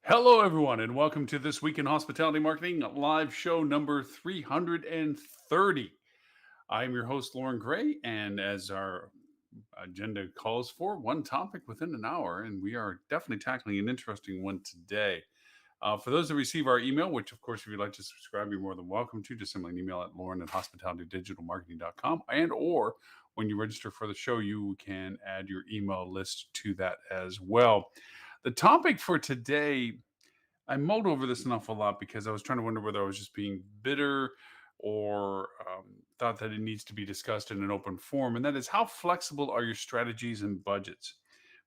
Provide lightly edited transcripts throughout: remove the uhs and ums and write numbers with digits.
Hello, everyone, and welcome to This Week in Hospitality Marketing live show number 330. I'm your host, Lauren Gray, and as our agenda calls for, one topic within an hour, and we are definitely tackling an interesting one today. For those that receive our email, which of course, if you'd like to subscribe, you're more than welcome to. Just send me an email at lauren at hospitalitydigitalmarketing.com. And or when you register for the show, you can add your email list to that as well. The topic for today, I mulled over this an awful lot because I was trying to wonder whether I was just being bitter or thought that it needs to be discussed in an open forum. And that is, how flexible are your strategies and budgets?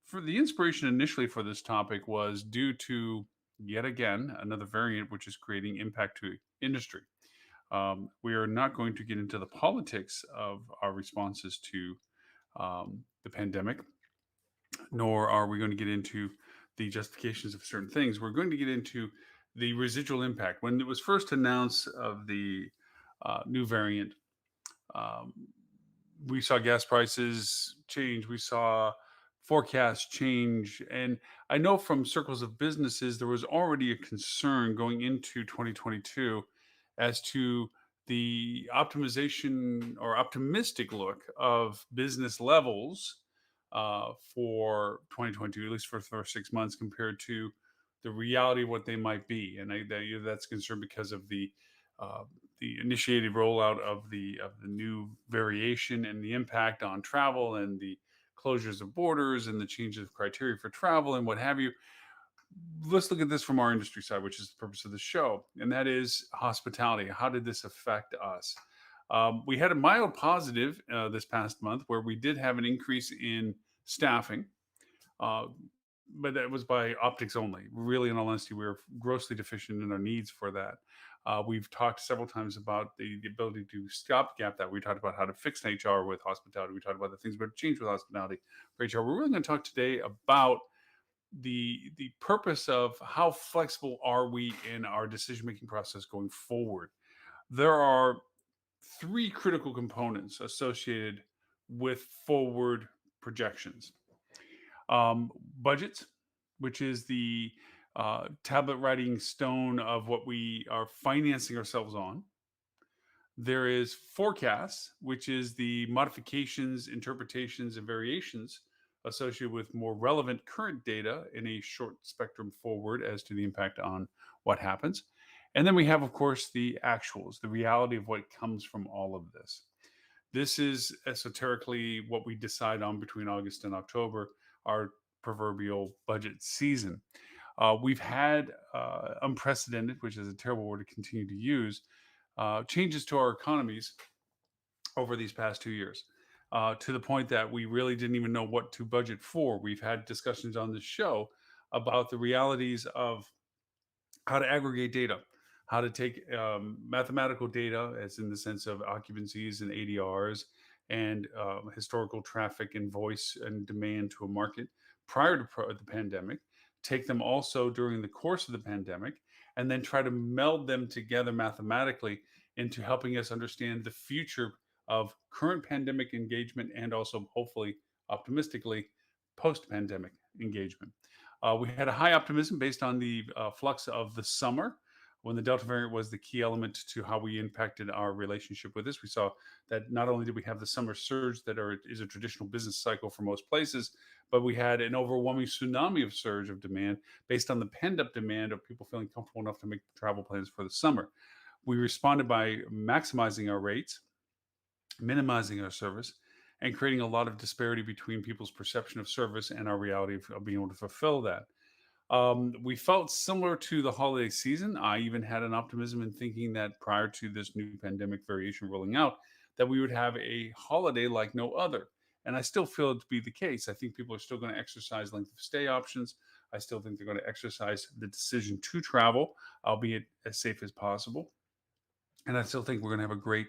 For the inspiration initially for this topic was due to, yet again, another variant which is creating impact to industry. We are not going to get into the politics of our responses to the pandemic, nor are we going to get into the justifications of certain things. We're going to get into the residual impact. When it was first announced of the new variant, um, we saw gas prices change. We saw forecasts change. And I know from circles of businesses, there was already a concern going into 2022 as to the optimization or optimistic look of business levels for 2022, at least for the first 6 months, compared to the reality of what they might be. And that's concerned because of uh, the initiated rollout of the new variation and the impact on travel and the closures of borders and the changes of criteria for travel and what have you. Let's look at this from our industry side, which is the purpose of the show, and that is hospitality. How did this affect us? We had a mild positive this past month where we did have an increase in staffing, uh, but that was by optics only. Really, in all honesty, we were grossly deficient in our needs for that. We've talked several times about the ability to stopgap that. We talked about how to fix HR with hospitality. We talked about the things that change with hospitality for HR. We're really going to talk today about the purpose of how flexible are we in our decision making process going forward. There are three critical components associated with forward projections. Budgets, which is the tablet writing stone of what we are financing ourselves on. There is forecasts, which is the modifications, interpretations, and variations associated with more relevant current data in a short spectrum forward as to the impact on what happens. And then we have, of course, the actuals, the reality of what comes from all of this. This is esoterically what we decide on between August and October, our proverbial budget season. We've had unprecedented, which is a terrible word to continue to use, changes to our economies over these past 2 years, to the point that we really didn't even know what to budget for. We've had discussions on this show about the realities of how to aggregate data, how to take mathematical data, as in the sense of occupancies and ADRs and historical traffic and voice and demand to a market prior to the pandemic, take them also during the course of the pandemic, and then try to meld them together mathematically into helping us understand the future of current pandemic engagement and also, hopefully, optimistically, post pandemic engagement. We had a high optimism based on the flux of the summer when the Delta variant was the key element to how we impacted our relationship with this. We saw that not only did we have the summer surge is a traditional business cycle for most places, but we had an overwhelming tsunami of surge of demand based on the pent up demand of people feeling comfortable enough to make travel plans for the summer. We responded by maximizing our rates, minimizing our service, and creating a lot of disparity between people's perception of service and our reality of being able to fulfill that. We felt similar to the holiday season. I even had an optimism in thinking that prior to this new pandemic variation rolling out, that we would have a holiday like no other. And I still feel it to be the case. I think people are still going to exercise length of stay options. I still think they're going to exercise the decision to travel, albeit as safe as possible. And I still think we're going to have a great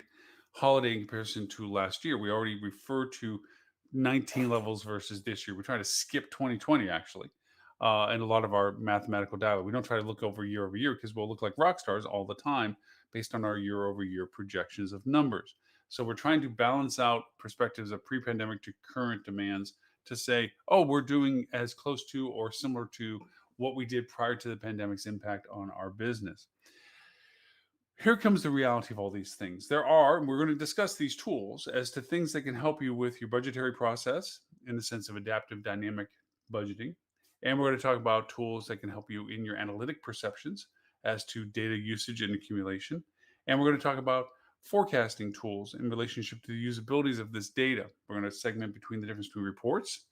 holiday in comparison to last year. We already refer to 19 levels versus this year. We're trying to skip 2020 actually, and a lot of our mathematical data. We don't try to look over year because we'll look like rock stars all the time based on our year over year projections of numbers. So we're trying to balance out perspectives of pre-pandemic to current demands to say, oh, we're doing as close to or similar to what we did prior to the pandemic's impact on our business. Here comes the reality of all these things. And we're going to discuss these tools as to things that can help you with your budgetary process in the sense of adaptive dynamic budgeting. And we're going to talk about tools that can help you in your analytic perceptions as to data usage and accumulation. And we're going to talk about forecasting tools in relationship to the usabilities of this data. We're going to segment between the difference between reports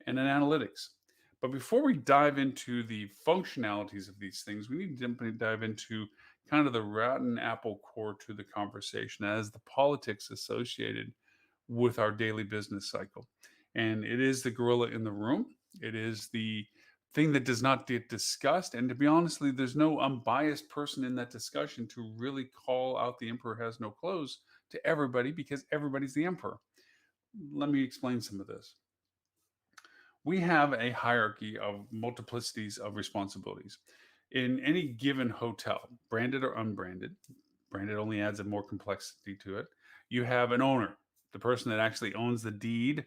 and in analytics. But before we dive into the functionalities of these things, we need to dive into kind of the rotten apple core to the conversation as the politics associated with our daily business cycle. And it is the gorilla in the room. It is the thing that does not get discussed. And to be honestly, there's no unbiased person in that discussion to really call out the emperor has no clothes to everybody because everybody's the emperor. Let me explain some of this. We have a hierarchy of multiplicities of responsibilities. In any given hotel, branded or unbranded, branded only adds a more complexity to it. You have an owner, the person that actually owns the deed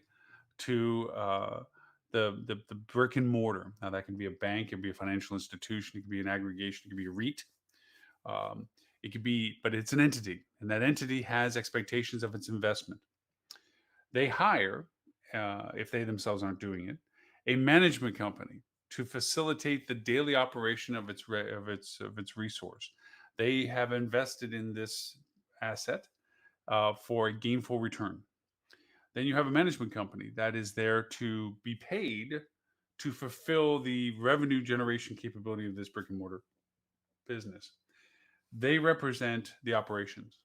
to the brick and mortar. Now that can be a bank, it can be a financial institution, it can be an aggregation, it can be a REIT. Um, it could be, but it's an entity, and that entity has expectations of its investment. They hire, if they themselves aren't doing it, a management company to facilitate the daily operation of its resource. They have invested in this asset for a gainful return. Then you have a management company that is there to be paid to fulfill the revenue generation capability of this brick and mortar business. They represent the operations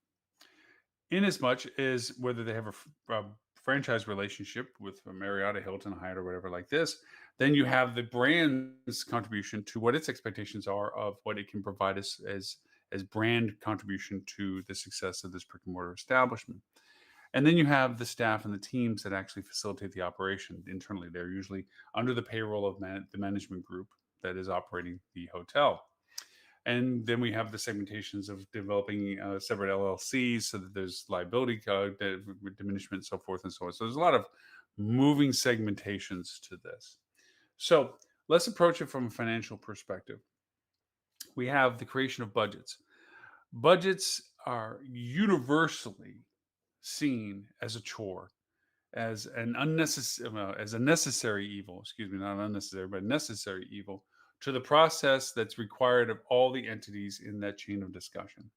in as much as whether they have a franchise relationship with a Marriott, Hilton, Hyatt, or whatever like this, then you have the brand's contribution to what its expectations are of what it can provide us as brand contribution to the success of this brick and mortar establishment. And then you have the staff and the teams that actually facilitate the operation internally. They're usually under the payroll of the management group that is operating the hotel. And then we have the segmentations of developing separate LLCs so that there's liability diminishment, so forth and so on. So there's a lot of moving segmentations to this. So let's approach it from a financial perspective. We have the creation of budgets. Budgets are universally seen as a chore, as an unnecessary, as a necessary evil. Excuse me, not unnecessary, but necessary evil to the process that's required of all the entities in that chain of discussion.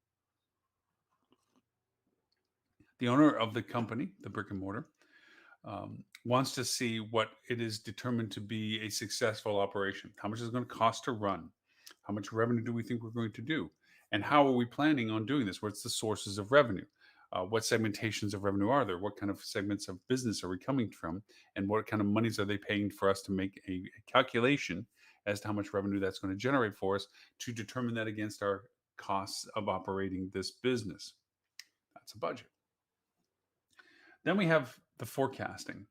The owner of the company, the brick and mortar, wants to see what it is determined to be a successful operation. How much is it going to cost to run? How much revenue do we think we're going to do? And how are we planning on doing this? What's the sources of revenue? What segmentations of revenue are there? What kind of segments of business are we coming from? And what kind of monies are they paying for us to make a calculation as to how much revenue that's going to generate for us to determine that against our costs of operating this business? That's a budget. Then we have the forecasting,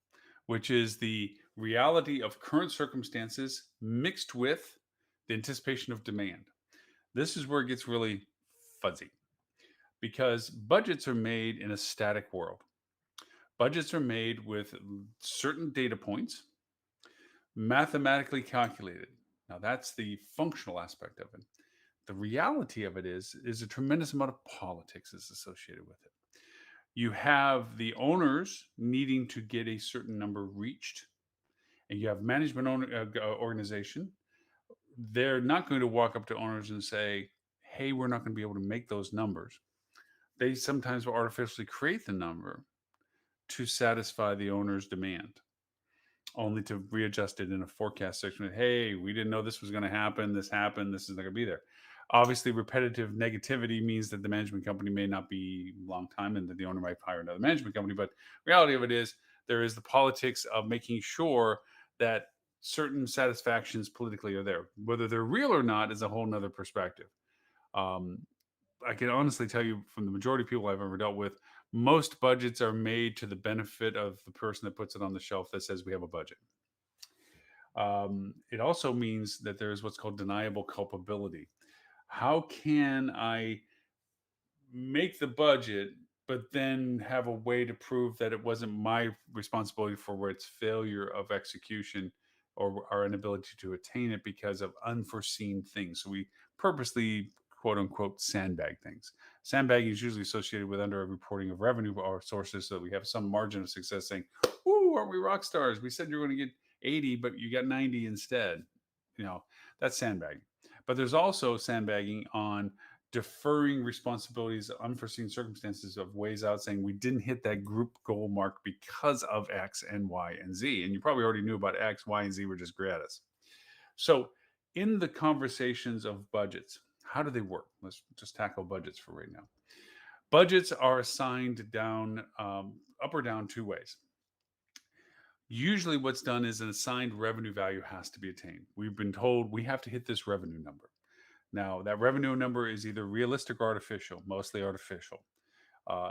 which is the reality of current circumstances mixed with the anticipation of demand. This is where it gets really fuzzy because budgets are made in a static world. Budgets are made with certain data points, mathematically calculated. Now, that's the functional aspect of it. The reality of it is a tremendous amount of politics is associated with it. You have the owners needing to get a certain number reached, and you have management organization. They're not going to walk up to owners and say, hey, we're not going to be able to make those numbers. They sometimes will artificially create the number to satisfy the owner's demand, only to readjust it in a forecast section. Hey, we didn't know this was going to happen. This happened. This is not going to be there. Obviously, repetitive negativity means that the management company may not be a long time and that the owner might hire another management company. But reality of it is there is the politics of making sure that certain satisfactions politically are there. Whether they're real or not is a whole nother perspective. Um, I can honestly tell you from the majority of people I've ever dealt with, most budgets are made to the benefit of the person that puts it on the shelf that says we have a budget. It also means that there's what's called deniable culpability. How can I make the budget, but then have a way to prove that it wasn't my responsibility for its failure of execution or our inability to attain it because of unforeseen things. So we purposely, quote unquote, sandbag things. Sandbagging is usually associated with underreporting of revenue or sources, so that we have some margin of success saying, "Ooh, aren't we rock stars? We said you were going to get 80, but you got 90 instead." You know, that's sandbagging. But there's also sandbagging on deferring responsibilities, unforeseen circumstances of ways out, saying we didn't hit that group goal mark because of X and Y and Z. And you probably already knew about X, Y, and Z were just gratis. So, in the conversations of budgets, how do they work? Let's just tackle budgets for right now. Budgets are assigned down, up or down two ways. Usually, what's done is an assigned revenue value has to be attained. We've been told we have to hit this revenue number. Now, that revenue number is either realistic or artificial, mostly artificial.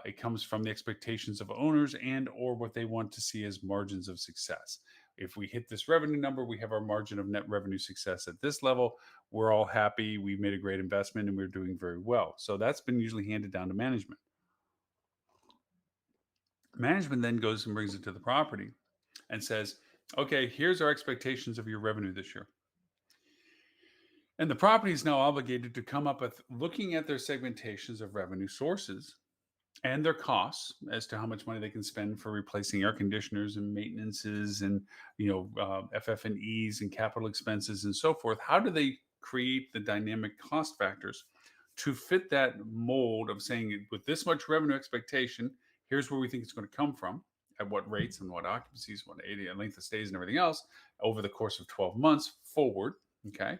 It comes from the expectations of owners and or what they want to see as margins of success. If we hit this revenue number, we have our margin of net revenue success at this level. We're all happy. We made a great investment and we're doing very well. So that's been usually handed down to management. Management then goes and brings it to the property and says, okay, here's our expectations of your revenue this year. And the property is now obligated to come up with looking at their segmentations of revenue sources and their costs as to how much money they can spend for replacing air conditioners and maintenances and FF&Es and capital expenses and so forth. How do they create the dynamic cost factors to fit that mold of saying with this much revenue expectation, here's where we think it's going to come from, at what rates and what occupancies, what 80 and length of stays and everything else over the course of 12 months forward. Okay,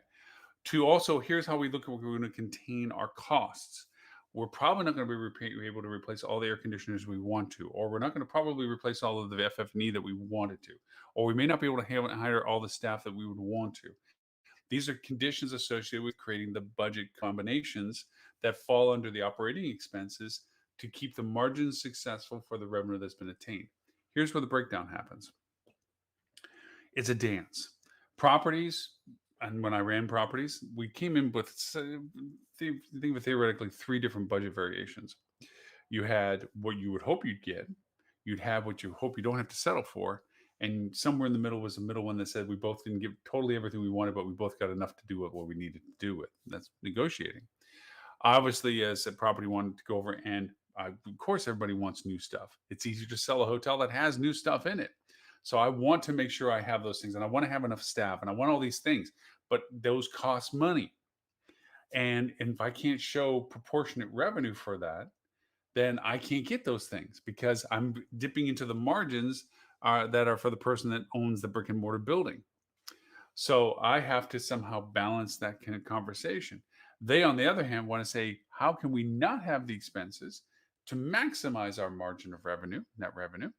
to also here's how we look at we're going to contain our costs. We're probably not going to be able to replace all the air conditioners we want to, or we're not going to probably replace all of the FF&E that we wanted to, or we may not be able to hire all the staff that we would want to. These are conditions associated with creating the budget combinations that fall under the operating expenses to keep the margins successful for the revenue that's been attained. Here's where the breakdown happens. It's a dance. Properties, and when I ran properties, we came in with think of theoretically three different budget variations. You had what you would hope you'd get, you'd have what you hope you don't have to settle for, and somewhere in the middle was a middle one that said we both didn't give totally everything we wanted, but we both got enough to do what we needed to do with. That's negotiating. Obviously, as a property wanted to go over, and of course, everybody wants new stuff. It's easier to sell a hotel that has new stuff in it. So I want to make sure I have those things, and I want to have enough staff, and I want all these things, but those cost money. And if I can't show proportionate revenue for that, then I can't get those things because I'm dipping into the margins that are for the person that owns the brick and mortar building. So I have to somehow balance that kind of conversation. They, on the other hand, want to say, how can we not have the expenses to maximize our margin of revenue, net revenue,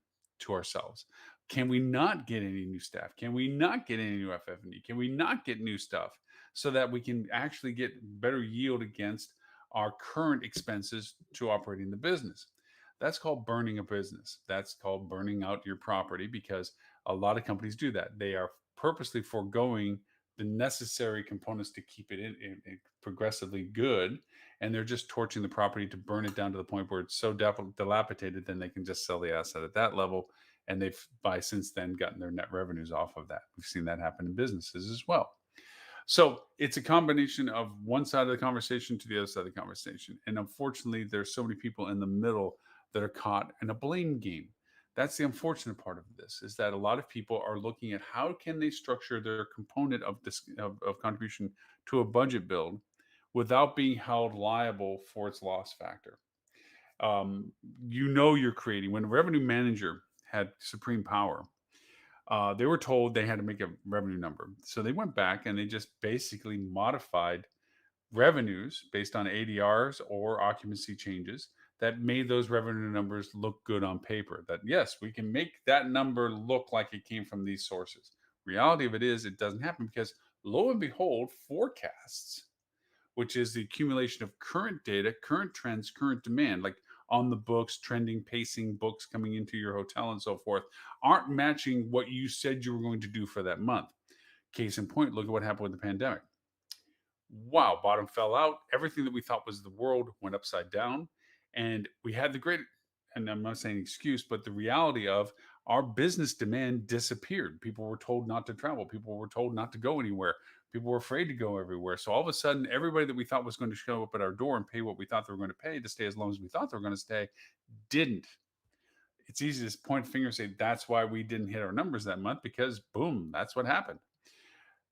to ourselves? Can we not get any new staff? Can we not get any new FF&E? Can we not get new stuff so that we can actually get better yield against our current expenses to operating the business? That's called burning a business. That's called burning out your property because a lot of companies do that. They are purposely foregoing the necessary components to keep it in progressively good, and they're just torching the property to burn it down to the point where it's so dilapidated, then they can just sell the asset at that level, and they've by since then gotten their net revenues off of that. We've seen that happen in businesses as well. So it's a combination of one side of the conversation to the other side of the conversation. And unfortunately, there's so many people in the middle that are caught in a blame game. That's the unfortunate part of this is that a lot of people are looking at how can they structure their component of this of contribution to a budget build without being held liable for its loss factor. You're creating when a revenue manager had supreme power, they were told they had to make a revenue number. So they went back and they just basically modified revenues based on ADRs or occupancy changes that made those revenue numbers look good on paper. That yes, we can make that number look like it came from these sources. Reality of it is it doesn't happen because lo and behold, forecasts, which is the accumulation of current data, current trends, current demand, like on the books, trending, pacing books coming into your hotel and so forth, aren't matching what you said you were going to do for that month. Case in point, look at what happened with the pandemic. Wow, bottom fell out. Everything that we thought was the world went upside down. And we had the great and I'm not saying excuse, but the reality of our business demand disappeared. People were told not to travel. People were told not to go anywhere. People were afraid to go everywhere. So all of a sudden, everybody that we thought was going to show up at our door and pay what we thought they were going to pay to stay as long as we thought they were going to stay didn't. It's easy to point a finger and say that's why we didn't hit our numbers that month because boom, that's what happened.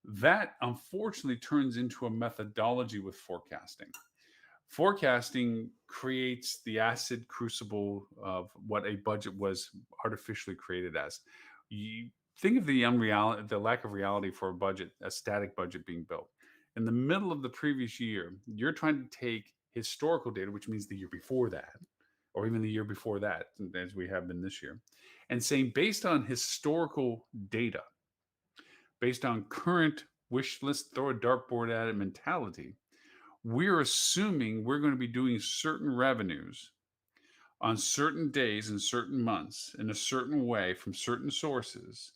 That unfortunately turns into a methodology with forecasting. Forecasting creates the acid crucible of what a budget was artificially created as. You think of the unreality, the lack of reality for a budget, a static budget being built. In the middle of the previous year, you're trying to take historical data, which means the year before that, or even the year before that, as we have been this year, and saying based on historical data, based on current wish list, throw a dartboard at it mentality, we're assuming we're going to be doing certain revenues on certain days and certain months in a certain way from certain sources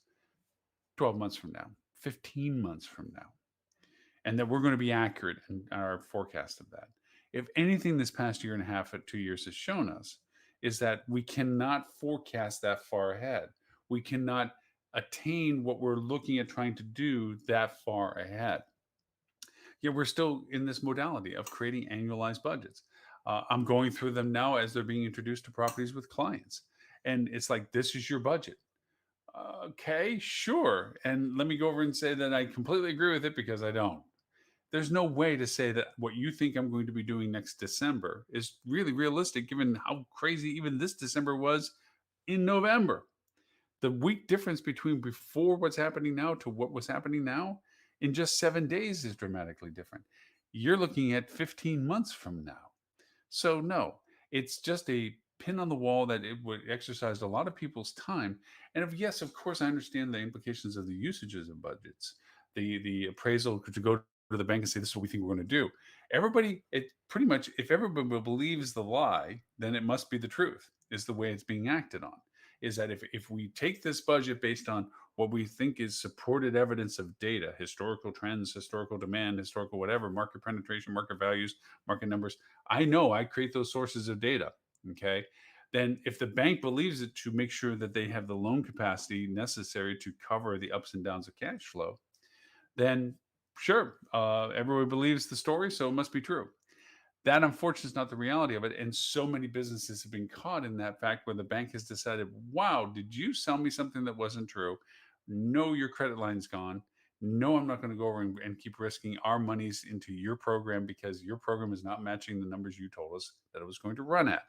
12 months from now, 15 months from now, and that we're going to be accurate in our forecast of that. If anything, this past year and a half or 2 years has shown us is that we cannot forecast that far ahead. We cannot attain what we're looking at trying to do that far ahead. Yet we're still in this modality of creating annualized budgets. I'm going through them now as they're being introduced to properties with clients. And it's like, this is your budget. Okay, sure. And let me go over and say that I completely agree with it because I don't. There's no way to say that what you think I'm going to be doing next December is really realistic given how crazy even this December was in November. The week difference between before what's happening now to what was happening now in just 7 days is dramatically different. You're looking at 15 months from now. So, no, it's just a pin on the wall that it would exercise a lot of people's time. And if, yes, of course, I understand the implications of the usages of budgets, the appraisal to go to the bank and say, this is what we think we're going to do. Everybody, it pretty much, if everybody believes the lie, then it must be the truth, is the way it's being acted on. Is that if we take this budget based on what we think is supported evidence of data, historical trends, historical demand, historical whatever, market penetration, market values, market numbers, I know I create those sources of data. Okay. Then if the bank believes it to make sure that they have the loan capacity necessary to cover the ups and downs of cash flow, then sure, everybody believes the story, so it must be true. That unfortunately is not the reality of it. And so many businesses have been caught in that fact where the bank has decided, wow, did you sell me something that wasn't true? No, your credit line's gone. No, I'm not going to go over and keep risking our monies into your program because your program is not matching the numbers you told us that it was going to run at.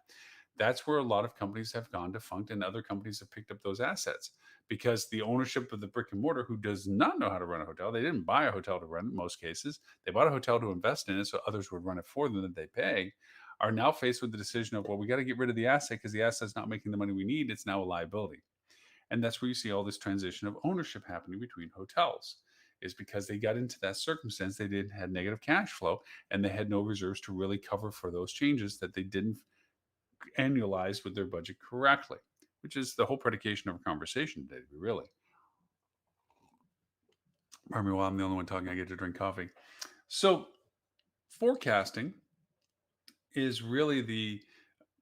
That's where a lot of companies have gone defunct and other companies have picked up those assets because the ownership of the brick and mortar who does not know how to run a hotel, they didn't buy a hotel to run in most cases. They bought a hotel to invest in it so others would run it for them that they pay, are now faced with the decision of, well, we got to get rid of the asset because the asset's not making the money we need. It's now a liability. And that's where you see all this transition of ownership happening between hotels is because they got into that circumstance. They didn't had negative cash flow and they had no reserves to really cover for those changes that they didn't annualize with their budget correctly, which is the whole predication of a conversation today, really. Pardon me, while I'm the only one talking, I get to drink coffee. So, forecasting is really the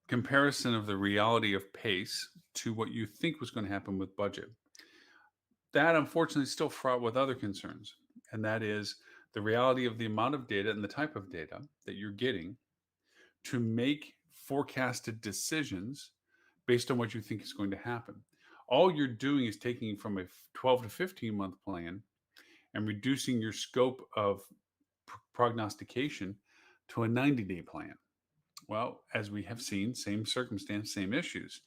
comparison of the reality of pace to what you think was going to happen with budget. That unfortunately is still fraught with other concerns, and that is the reality of the amount of data and the type of data that you're getting to make forecasted decisions based on what you think is going to happen. All you're doing is taking from a 12 to 15-month plan and reducing your scope of prognostication to a 90-day plan. Well, as we have seen, same circumstance, same issues.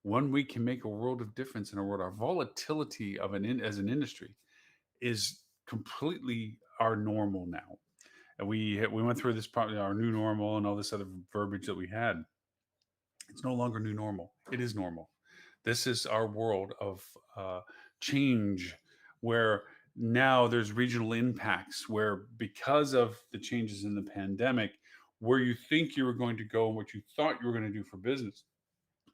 1 week can make a world of difference in our world. Our volatility of as an industry is completely our normal now. And we went through this probably our new normal and all this other verbiage that we had. It's no longer new normal. It is normal. This is our world of change, where now there's regional impacts, where because of the changes in the pandemic, where you think you were going to go and what you thought you were going to do for business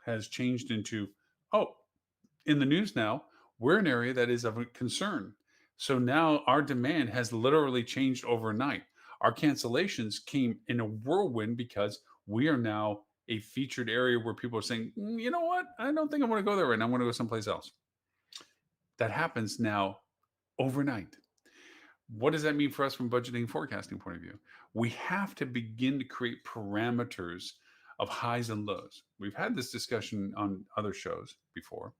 has changed into, oh, in the news now, we're an area that is of a concern. So now our demand has literally changed overnight. Our cancellations came in a whirlwind because we are now a featured area where people are saying, you know what, I don't think I want to go there right now. I want to go someplace else. That happens now overnight. What does that mean for us from budgeting and forecasting point of view? We have to begin to create parameters of highs and lows. We've had this discussion on other shows before.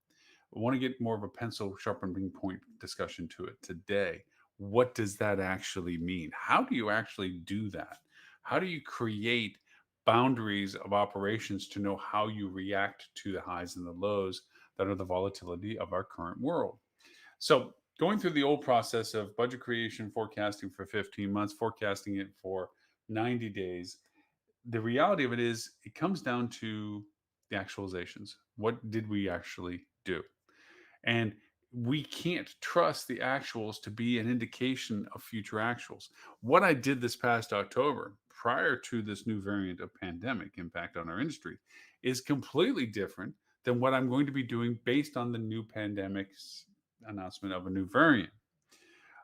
I want to get more of a pencil sharpening point discussion to it today. What does that actually mean? How do you actually do that? How do you create boundaries of operations to know how you react to the highs and the lows that are the volatility of our current world? So, going through the old process of budget creation, forecasting for 15 months, forecasting it for 90 days, the reality of it is it comes down to the actualizations. What did we actually do? And we can't trust the actuals to be an indication of future actuals. What I did this past October, prior to this new variant of pandemic impact on our industry, is completely different than what I'm going to be doing based on the new pandemic's announcement of a new variant.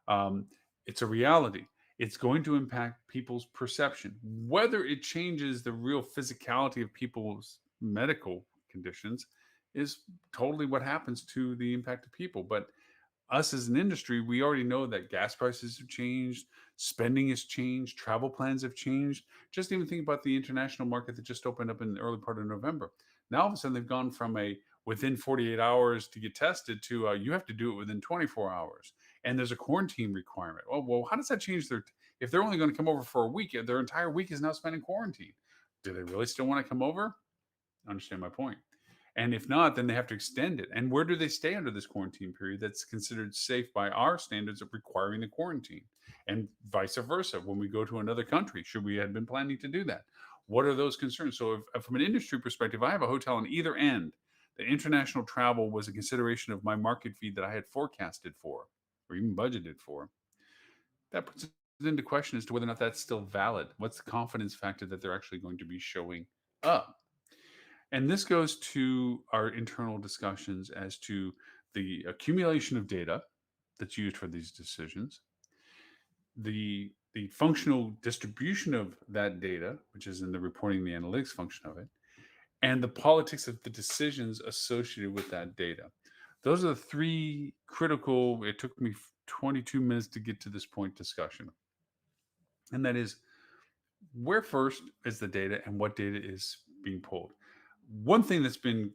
Um, it's a reality. It's going to impact people's perception. Whether it changes the real physicality of people's medical conditions is totally what happens to the impact of people. But us as an industry, we already know that gas prices have changed, spending has changed, travel plans have changed. Just even think about the international market that just opened up in the early part of November. Now all of a sudden they've gone from a within 48 hours to get tested to you have to do it within 24 hours, and there's a quarantine requirement. Oh well, how does that change their? If they're only going to come over for a week, their entire week is now spent in quarantine. Do they really still want to come over? Understand my point. And if not, then they have to extend it. And where do they stay under this quarantine period that's considered safe by our standards of requiring the quarantine? And vice versa, when we go to another country, should we have been planning to do that? What are those concerns? So, if from an industry perspective, I have a hotel on either end, the international travel was a consideration of my market feed that I had forecasted for or even budgeted for. That puts it into question as to whether or not that's still valid. What's the confidence factor that they're actually going to be showing up? And this goes to our internal discussions as to the accumulation of data that's used for these decisions, the functional distribution of that data, which is in the reporting, the analytics function of it, and the politics of the decisions associated with that data. Those are the three critical. It took me 22 minutes to get to this point discussion. And that is, where first is the data and what data is being pulled? One thing that's been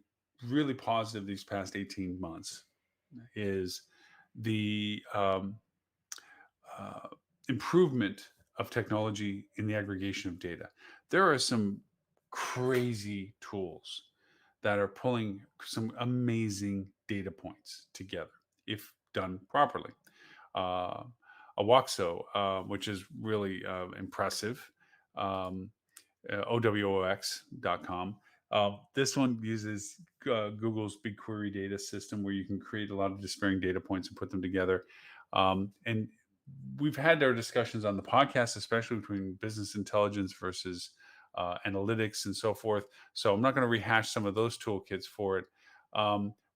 really positive these past 18 months is the uh, improvement of technology in the aggregation of data. There are some crazy tools that are pulling some amazing data points together if done properly. Uh, Awaxo, which is really impressive, um, OWOX.com. This one uses Google's BigQuery data system where you can create a lot of despairing data points and put them together. And we've had our discussions on the podcast, especially between business intelligence versus analytics and so forth. So I'm not going to rehash some of those toolkits for it.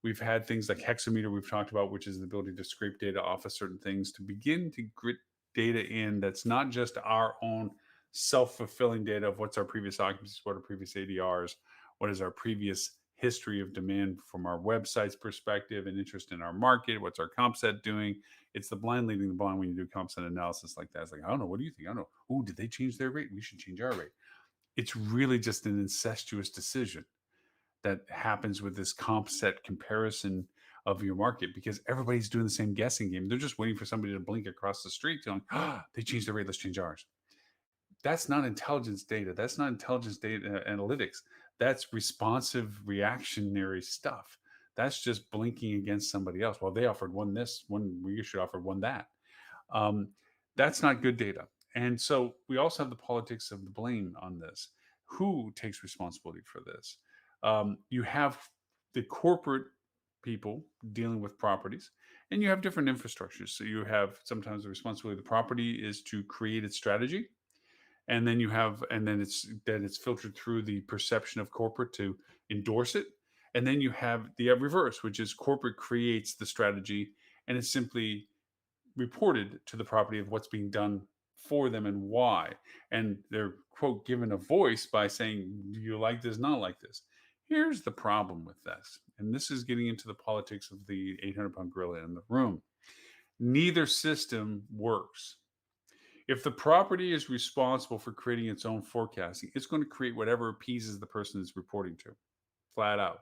We've had things like Hexameter we've talked about, which is the ability to scrape data off of certain things to begin to grit data in that's not just our own self-fulfilling data of what's our previous occupancies, what are previous ADRs, what is our previous history of demand from our website's perspective and interest in our market, what's our comp set doing. It's the blind leading the blind when you do comp set analysis like that. It's like, I don't know, what do you think? I don't know. Oh, did they change their rate? We should change our rate. It's really just an incestuous decision that happens with this comp set comparison of your market because everybody's doing the same guessing game. They're just waiting for somebody to blink across the street going, they changed their rate, let's change ours. That's not intelligence data. That's not intelligence data analytics. That's responsive reactionary stuff. That's just blinking against somebody else. Well, they offered one this, one we should offer one that. Um, that's not good data. And so we also have the politics of the blame on this. Who takes responsibility for this? You have the corporate people dealing with properties, and you have different infrastructures. So you have sometimes the responsibility of the property is to create its strategy, and then you have, and then it's filtered through the perception of corporate to endorse it, and then you have the reverse, which is corporate creates the strategy, and it's simply reported to the property of what's being done for them and why. And they're, quote, given a voice by saying, do you like this, not like this? Here's the problem with this. And this is getting into the politics of the 800-pound gorilla in the room. Neither system works. If the property is responsible for creating its own forecasting, it's going to create whatever appeases the person it's reporting to, flat out.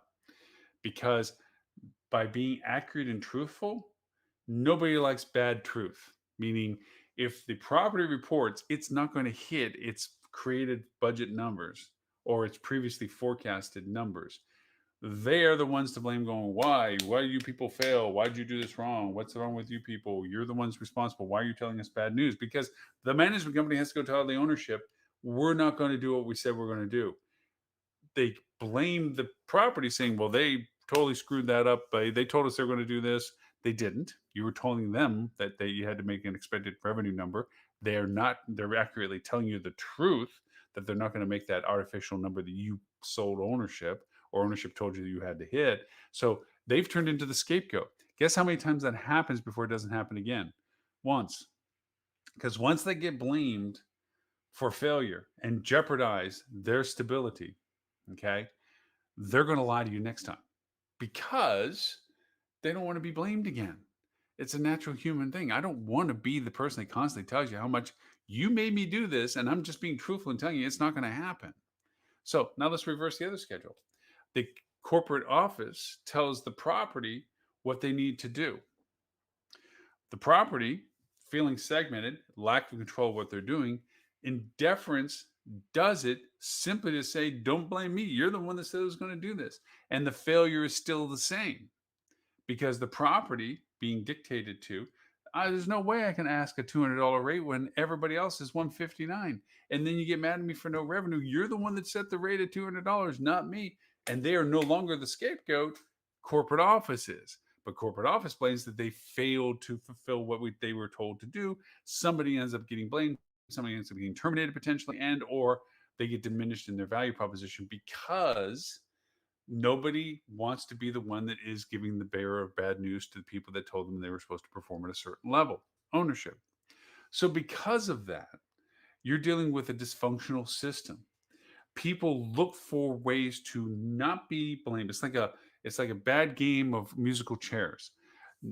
Because by being accurate and truthful, nobody likes bad truth. Meaning, if the property reports it's not going to hit its created budget numbers or its previously forecasted numbers, they are the ones to blame, going, why? Why do you people fail? Why did you do this wrong? What's wrong with you people? You're the ones responsible. Why are you telling us bad news? Because the management company has to go tell the ownership, we're not going to do what we said we're going to do. They blame the property, saying, well, they totally screwed that up. They told us they're going to do this. They didn't. You were telling them that you had to make an expected revenue number. They're not, they're accurately telling you the truth that they're not going to make that artificial number that you sold ownership, or ownership told you that you had to hit. So they've turned into the scapegoat. Guess how many times that happens before it doesn't happen again? Once. Because once they get blamed for failure and jeopardize their stability, okay, they're going to lie to you next time because they don't want to be blamed again. It's a natural human thing. I don't want to be the person that constantly tells you how much you made me do this, and I'm just being truthful and telling you it's not going to happen. So now let's reverse the other schedule. The corporate office tells the property what they need to do. The property, feeling segmented, lack of control of what they're doing, in deference, does it simply to say, don't blame me. You're the one that said it was going to do this. And the failure is still the same because the property being dictated to, there's no way I can ask a $200 rate when everybody else is $159. And then you get mad at me for no revenue. You're the one that set the rate at $200, not me. And they are no longer the scapegoat. Corporate office is. But corporate office blames that they failed to fulfill what they were told to do. Somebody ends up getting blamed. Somebody ends up getting terminated potentially, and or they get diminished in their value proposition because nobody wants to be the one that is giving the bearer of bad news to the people that told them they were supposed to perform at a certain level. Ownership. So because of that, you're dealing with a dysfunctional system. People look for ways to not be blamed. It's like a bad game of musical chairs.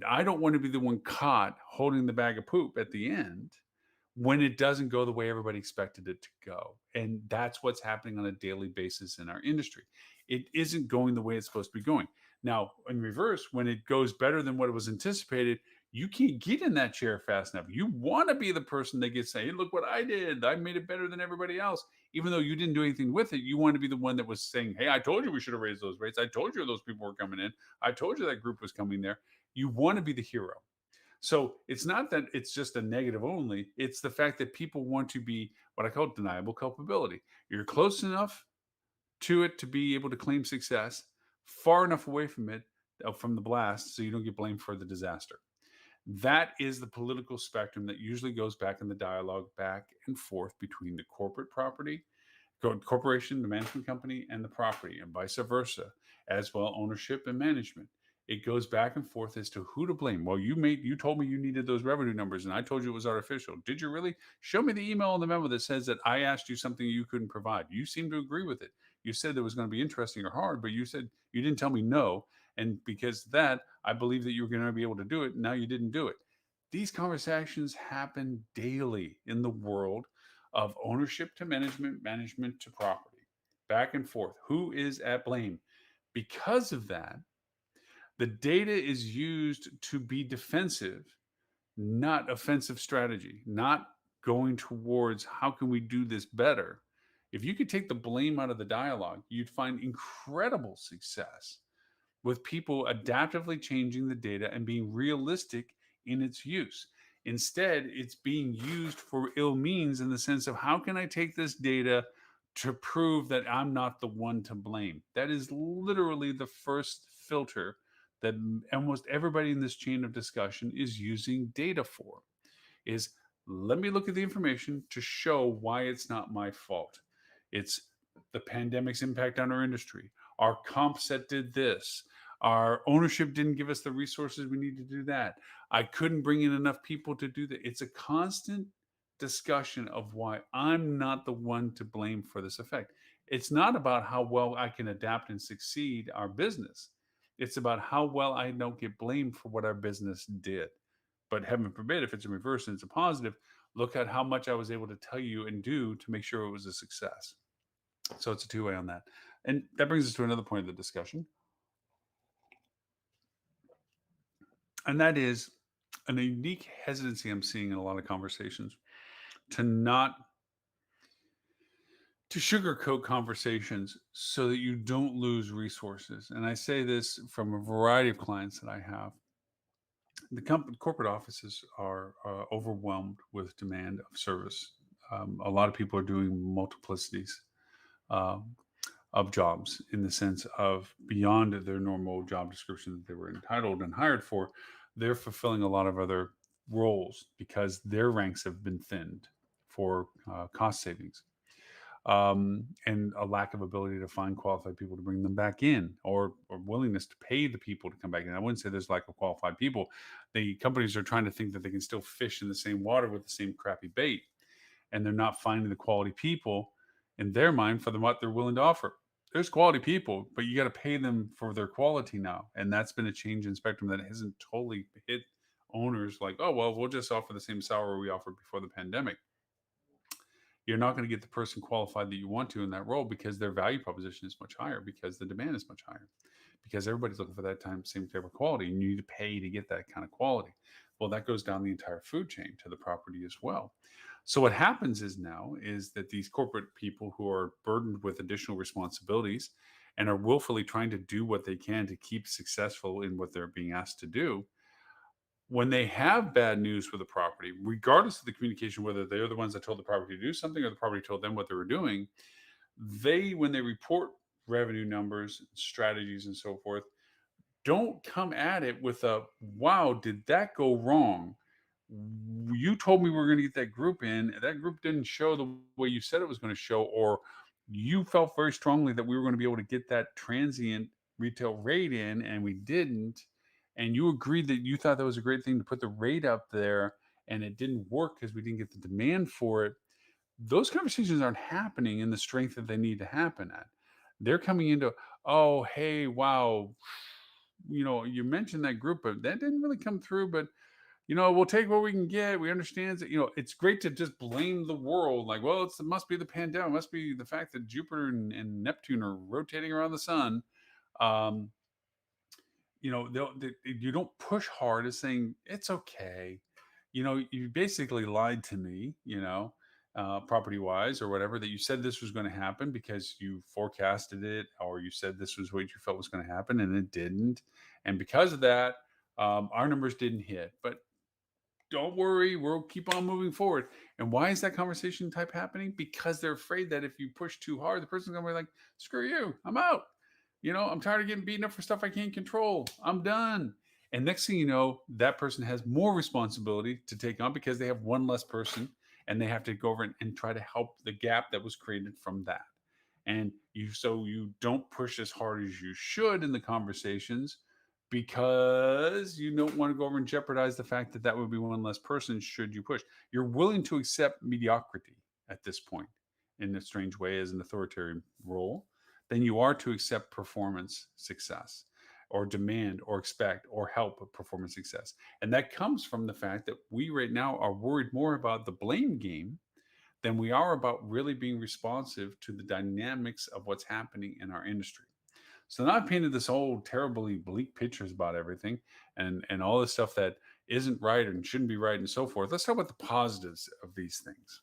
I don't want to be the one caught holding the bag of poop at the end when it doesn't go the way everybody expected it to go. And that's what's happening on a daily basis in our industry. It isn't going the way it's supposed to be going. Now, in reverse, when it goes better than what it was anticipated, you can't get in that chair fast enough. You want to be the person that gets saying, hey, look what I did. I made it better than everybody else. Even though you didn't do anything with it, you want to be the one that was saying, hey, I told you we should have raised those rates. I told you those people were coming in. I told you that group was coming there. You want to be the hero. So it's not that it's just a negative only. It's the fact that people want to be what I call deniable culpability. You're close enough to it to be able to claim success, far enough away from it, from the blast, so you don't get blamed for the disaster. That is the political spectrum that usually goes back in the dialogue back and forth between the corporate property, corporation, the management company, and the property, and vice versa, as well ownership and management. It goes back and forth as to who to blame. Well, you told me you needed those revenue numbers, and I told you it was artificial. Did you really? Show me the email and the memo that says that I asked you something you couldn't provide. You seem to agree with it. You said it was going to be interesting or hard, but you said you didn't tell me no. And because of that, I believe that you were going to be able to do it. Now you didn't do it. These conversations happen daily in the world of ownership to management, management to property, back and forth. Who is at blame? Because of that, the data is used to be defensive, not offensive strategy, not going towards how can we do this better. If you could take the blame out of the dialogue, you'd find incredible success with people adaptively changing the data and being realistic in its use. Instead, it's being used for ill means in the sense of how can I take this data to prove that I'm not the one to blame? That is literally the first filter that almost everybody in this chain of discussion is using data for. Is let me look at the information to show why it's not my fault. It's the pandemic's impact on our industry. Our comp set did this. Our ownership didn't give us the resources we need to do that. I couldn't bring in enough people to do that. It's a constant discussion of why I'm not the one to blame for this effect. It's not about how well I can adapt and succeed our business. It's about how well I don't get blamed for what our business did. But heaven forbid, if it's a reverse and it's a positive, look at how much I was able to tell you and do to make sure it was a success. So it's a two way on that. And that brings us to another point of the discussion, and that is a unique hesitancy I'm seeing in a lot of conversations to not to sugarcoat conversations so that you don't lose resources. And I say this from a variety of clients that I have. Corporate offices are overwhelmed with demand of service. A lot of people are doing multiplicities um, of jobs in the sense of beyond their normal job description that they were entitled and hired for. They're fulfilling a lot of other roles because their ranks have been thinned for cost savings, and a lack of ability to find qualified people to bring them back in, or willingness to pay the people to come back in. I wouldn't say there's lack of qualified people. The companies are trying to think that they can still fish in the same water with the same crappy bait, and they're not finding the quality people in their mind for what they're willing to offer. There's quality people, but you got to pay them for their quality now, and that's been a change in spectrum that hasn't totally hit owners like, oh well, we'll just offer the same salary we offered before the pandemic. You're not going to get the person qualified that you want to in that role because their value proposition is much higher, because the demand is much higher, because everybody's looking for that same type of quality, and you need to pay to get that kind of quality. Well, that goes down the entire food chain to the property as well. So what happens is now is that these corporate people who are burdened with additional responsibilities and are willfully trying to do what they can to keep successful in what they're being asked to do, when they have bad news with the property, regardless of the communication, whether they're the ones that told the property to do something or the property told them what they were doing, when they report revenue numbers, strategies, and so forth, don't come at it with a, wow, did that go wrong? You told me we were going to get that group in. That group didn't show the way you said it was going to show, or you felt very strongly that we were going to be able to get that transient retail rate in, and we didn't. And you agreed that you thought that was a great thing to put the rate up there, and it didn't work because we didn't get the demand for it. Those conversations aren't happening in the strength that they need to happen at. They're coming into, oh, hey, wow, you mentioned that group, but that didn't really come through. But we'll take what we can get. We understand that, it's great to just blame the world. Like, well, it must be the pandemic, it must be the fact that Jupiter and Neptune are rotating around the sun. Um, you don't push hard as saying it's okay. You basically lied to me, property wise or whatever, that you said this was going to happen because you forecasted it, or you said this was what you felt was going to happen and it didn't. And because of that, our numbers didn't hit. But don't worry, we'll keep on moving forward. And why is that conversation type happening? Because they're afraid that if you push too hard, the person's gonna be like, screw you, I'm out. I'm tired of getting beaten up for stuff I can't control. I'm done. And next thing you know, that person has more responsibility to take on because they have one less person, and they have to go over and try to help the gap that was created from that. And you don't push as hard as you should in the conversations, because you don't want to go over and jeopardize the fact that that would be one less person should you push. You're willing to accept mediocrity at this point, in a strange way, as an authoritarian role, than you are to accept performance success, or demand, or expect, or help performance success. And that comes from the fact that we right now are worried more about the blame game than we are about really being responsive to the dynamics of what's happening in our industry. So now I've painted this whole terribly bleak pictures about everything, and all this stuff that isn't right and shouldn't be right and so forth. Let's talk about the positives of these things.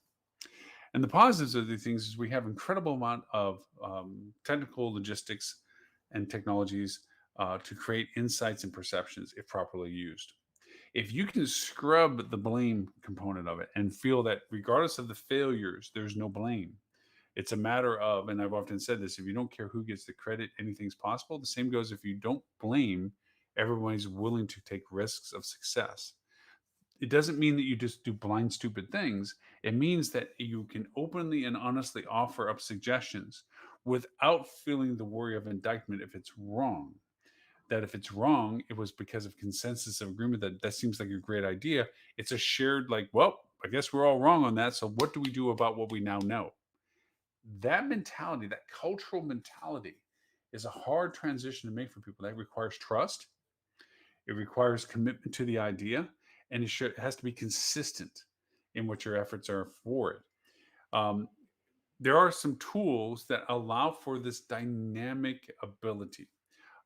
And the positives of these things is we have incredible amount of technical logistics and technologies to create insights and perceptions if properly used. If you can scrub the blame component of it and feel that regardless of the failures, there's no blame. It's a matter of, and I've often said this, if you don't care who gets the credit, anything's possible. The same goes if you don't blame, everybody's willing to take risks of success. It doesn't mean that you just do blind, stupid things. It means that you can openly and honestly offer up suggestions without feeling the worry of indictment if it's wrong. That if it's wrong, it was because of consensus of agreement that that seems like a great idea. It's a shared, like, well, I guess we're all wrong on that. So what do we do about what we now know? That mentality, that cultural mentality, is a hard transition to make for people. That requires trust. It requires commitment to the idea, and it has to be consistent in what your efforts are for it. Um, there are some tools that allow for this dynamic ability.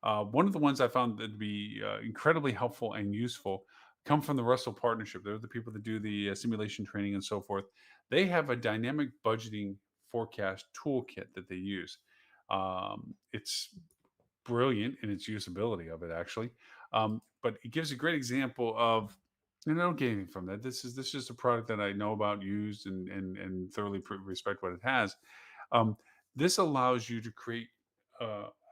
One of the ones I found that to be incredibly helpful and useful come from the Russell Partnership. They're the people that do the simulation training and so forth. They have a dynamic budgeting forecast toolkit that they use. It's brilliant in its usability of it, actually. But it gives a great example of, and I don't get anything from that. This is just a product that I know about, used, and thoroughly respect what it has. um, this allows you to create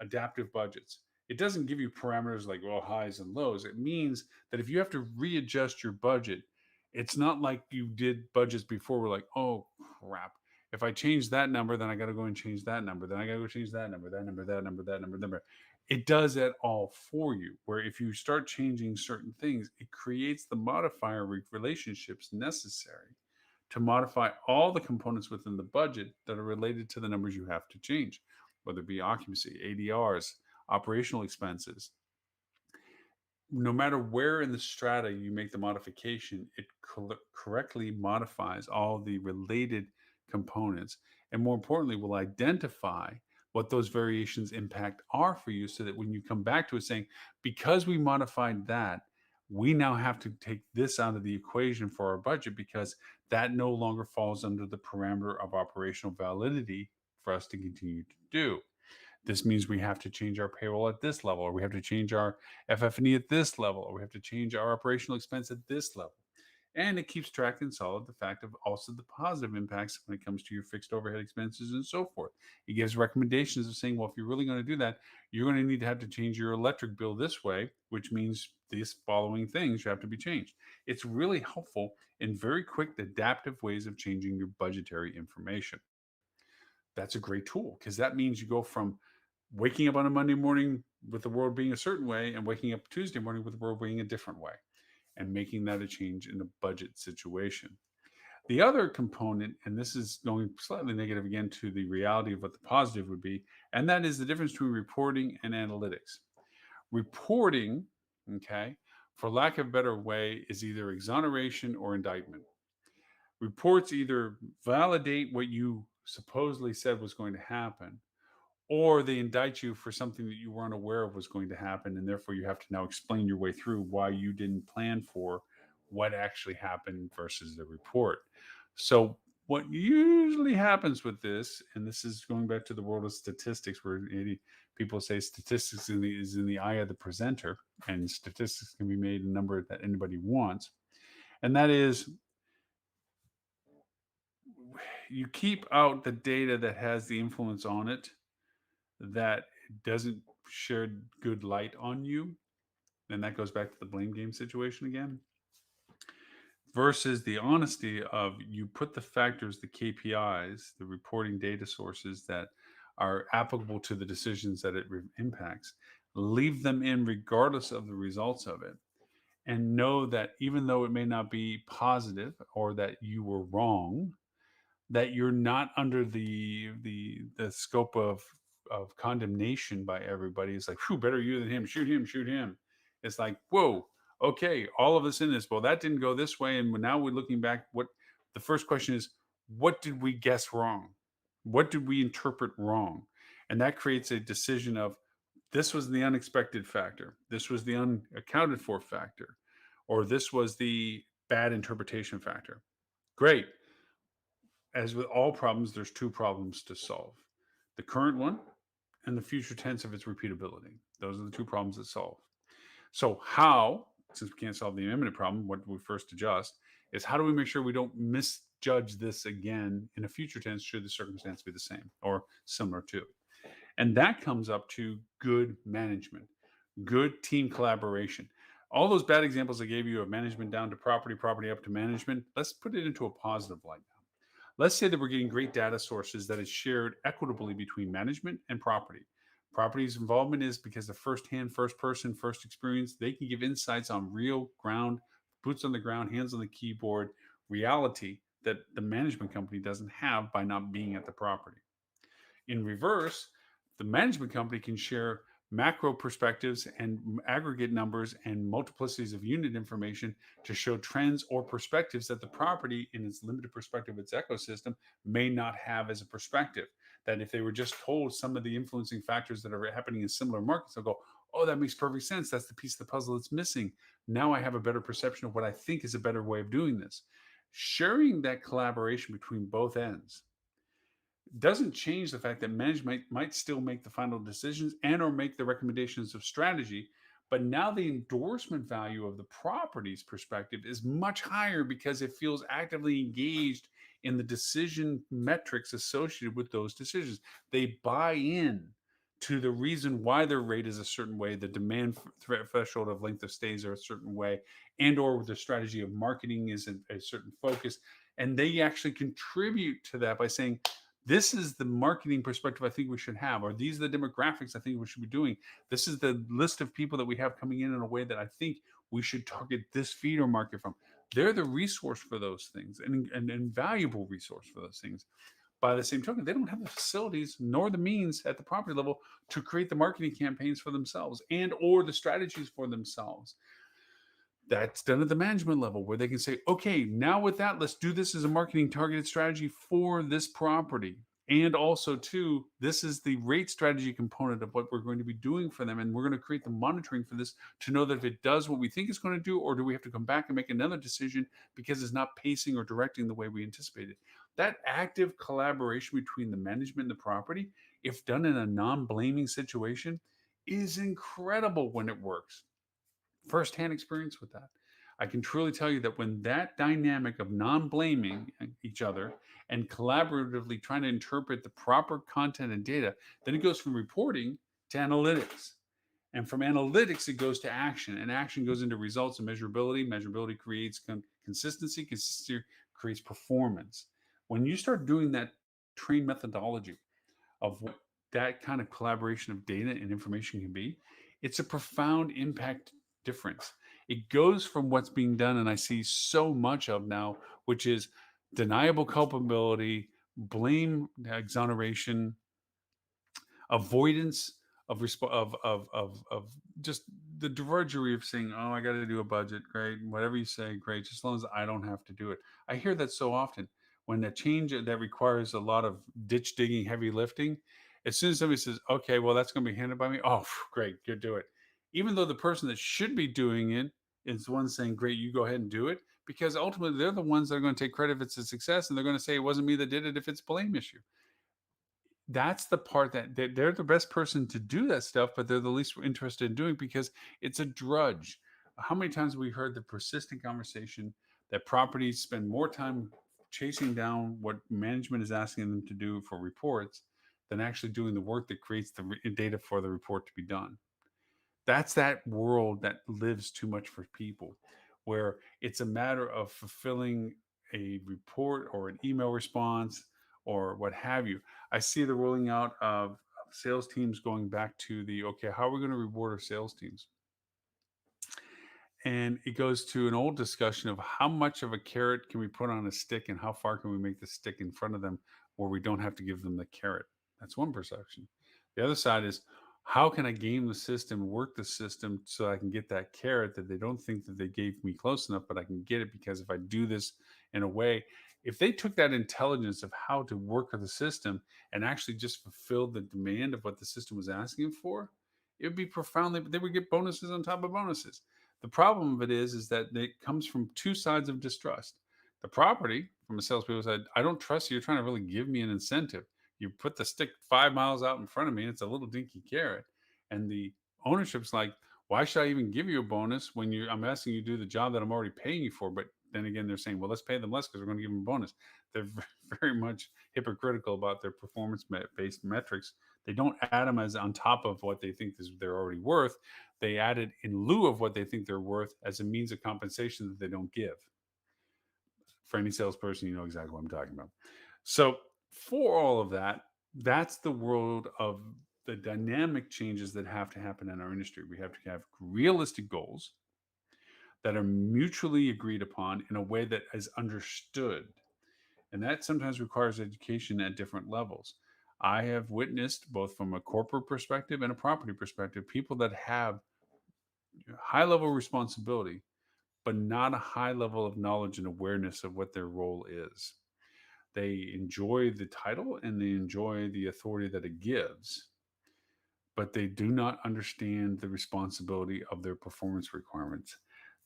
adaptive budgets. It doesn't give you parameters like, well, highs and lows. It means that if you have to readjust your budget, it's not like you did budgets before. We're like, oh crap. If I change that number, then I got to go and change that number. Then I got to go change that number, that number, that number, that number, number. It does that all for you. Where if you start changing certain things, it creates the modifier relationships necessary to modify all the components within the budget that are related to the numbers you have to change, whether it be occupancy, ADRs, operational expenses. No matter where in the strata you make the modification, it correctly modifies all the related components. And more importantly, will identify what those variations impact are for you so that when you come back to it saying, because we modified that, we now have to take this out of the equation for our budget because that no longer falls under the parameter of operational validity for us to continue to do. This means we have to change our payroll at this level, or we have to change our FF&E at this level, or we have to change our operational expense at this level. And it keeps track and solid the fact of also the positive impacts when it comes to your fixed overhead expenses and so forth. It gives recommendations of saying, well, if you're really going to do that, you're going to need to have to change your electric bill this way, which means these following things you have to be changed. It's really helpful in very quick, adaptive ways of changing your budgetary information. That's a great tool because that means you go from waking up on a Monday morning with the world being a certain way and waking up Tuesday morning with the world being a different way and making that a change in the budget situation. The other component, and this is going slightly negative again to the reality of what the positive would be, and that is the difference between reporting and analytics. Reporting, okay, for lack of a better way, is either exoneration or indictment. Reports either validate what you supposedly said was going to happen, or they indict you for something that you weren't aware of was going to happen, and therefore you have to now explain your way through why you didn't plan for what actually happened versus the report. So what usually happens with this, and this is going back to the world of statistics, where people say statistics is in the eye of the presenter, and statistics can be made a number that anybody wants, and that is you keep out the data that has the influence on it that doesn't shed good light on you, and that goes back to the blame game situation again, versus the honesty of you put the factors, the KPIs, the reporting data sources that are applicable to the decisions that it impacts, leave them in regardless of the results of it, and know that even though it may not be positive or that you were wrong, that you're not under the scope of condemnation by everybody. It's like, whew, better you than him. Shoot him, shoot him. It's like, whoa, okay, all of us in this. Well, that didn't go this way, and now we're looking back. What the first question is, what did we guess wrong? What did we interpret wrong? And that creates a decision of this was the unexpected factor, this was the unaccounted for factor, or this was the bad interpretation factor. Great. As with all problems, there's two problems to solve: the current one and the future tense of its repeatability. Those are the two problems that solve. So, how, since we can't solve the imminent problem, what we first adjust is how do we make sure we don't misjudge this again in a future tense should the circumstance be the same or similar to? And that comes up to good management, good team collaboration. All those bad examples I gave you of management down to property, property up to management, let's put it into a positive light. Let's say that we're getting great data sources that is shared equitably between management and property. Property's involvement is because the first hand, first person, first experience, they can give insights on real ground, boots on the ground, hands on the keyboard, reality that the management company doesn't have by not being at the property. In reverse, the management company can share macro perspectives and aggregate numbers and multiplicities of unit information to show trends or perspectives that the property, in its limited perspective, its ecosystem, may not have as a perspective. That if they were just told some of the influencing factors that are happening in similar markets, they'll go, oh, that makes perfect sense. That's the piece of the puzzle that's missing. Now I have a better perception of what I think is a better way of doing this. Sharing that collaboration between both ends doesn't change the fact that management might still make the final decisions and or make the recommendations of strategy, but now the endorsement value of the property's perspective is much higher because it feels actively engaged in the decision metrics associated with those decisions. They buy in to the reason why their rate is a certain way, the demand threshold of length of stays are a certain way, and or the strategy of marketing is a certain focus, and they actually contribute to that by saying, this is the marketing perspective I think we should have, or these are the demographics I think we should be doing. This is the list of people that we have coming in a way that I think we should target this feeder market from. They're the resource for those things, and an invaluable resource for those things. By the same token, they don't have the facilities nor the means at the property level to create the marketing campaigns for themselves and or the strategies for themselves. That's done at the management level where they can say, okay, now with that, let's do this as a marketing targeted strategy for this property. And also, too, this is the rate strategy component of what we're going to be doing for them. And we're going to create the monitoring for this to know that if it does what we think it's going to do, or do we have to come back and make another decision because it's not pacing or directing the way we anticipated. That active collaboration between the management and the property, if done in a non blaming situation, is incredible when it works. Firsthand experience with that. I can truly tell you that when that dynamic of non blaming each other and collaboratively trying to interpret the proper content and data, then it goes from reporting to analytics. And from analytics, it goes to action, and action goes into results and measurability. Measurability creates consistency, consistency creates performance. When you start doing that trained methodology of what that kind of collaboration of data and information can be, it's a profound impact difference. It goes from what's being done, and I see so much of now, which is deniable culpability, blame exoneration, avoidance of of just the drudgery of saying, "Oh, I got to do a budget. Great, whatever you say, great. Just as long as I don't have to do it." I hear that so often when a change that requires a lot of ditch digging, heavy lifting. As soon as somebody says, "Okay, well, that's going to be handled by me," oh, great, good, do it. Even though the person that should be doing it is the one saying, "Great, you go ahead and do it," because ultimately they're the ones that are going to take credit if it's a success, and they're going to say it wasn't me that did it if it's a blame issue. That's the part that they're the best person to do that stuff, but they're the least interested in doing because it's a drudge. How many times have we heard the persistent conversation that properties spend more time chasing down what management is asking them to do for reports than actually doing the work that creates the data for the report to be done? That's that world that lives too much for people, where it's a matter of fulfilling a report or an email response or what have you. I see the rolling out of sales teams going back to the, okay, how are we going to reward our sales teams? And it goes to an old discussion of how much of a carrot can we put on a stick and how far can we make the stick in front of them where we don't have to give them the carrot. That's one perception. The other side is, how can I game the system, work the system so I can get that carrot that they don't think that they gave me close enough, but I can get it because if I do this in a way, if they took that intelligence of how to work the system and actually just fulfill the demand of what the system was asking for, it would be profoundly, they would get bonuses on top of bonuses. The problem of it is that it comes from two sides of distrust. The property, from a salespeople side, I don't trust you. You're trying to really give me an incentive. You put the stick 5 miles out in front of me, and it's a little dinky carrot. And the ownership's like, why should I even give you a bonus when I'm asking you to do the job that I'm already paying you for? But then again, they're saying, well, let's pay them less because we're going to give them a bonus. They're very much hypocritical about their performance based metrics. They don't add them as on top of what they think they're already worth. They add it in lieu of what they think they're worth as a means of compensation that they don't give. For any salesperson, you know exactly what I'm talking about. So, for all of that, that's the world of the dynamic changes that have to happen in our industry. We have to have realistic goals that are mutually agreed upon in a way that is understood. And that sometimes requires education at different levels. I have witnessed, both from a corporate perspective and a property perspective, people that have high level responsibility, but not a high level of knowledge and awareness of what their role is. They enjoy the title and they enjoy the authority that it gives, but they do not understand the responsibility of their performance requirements.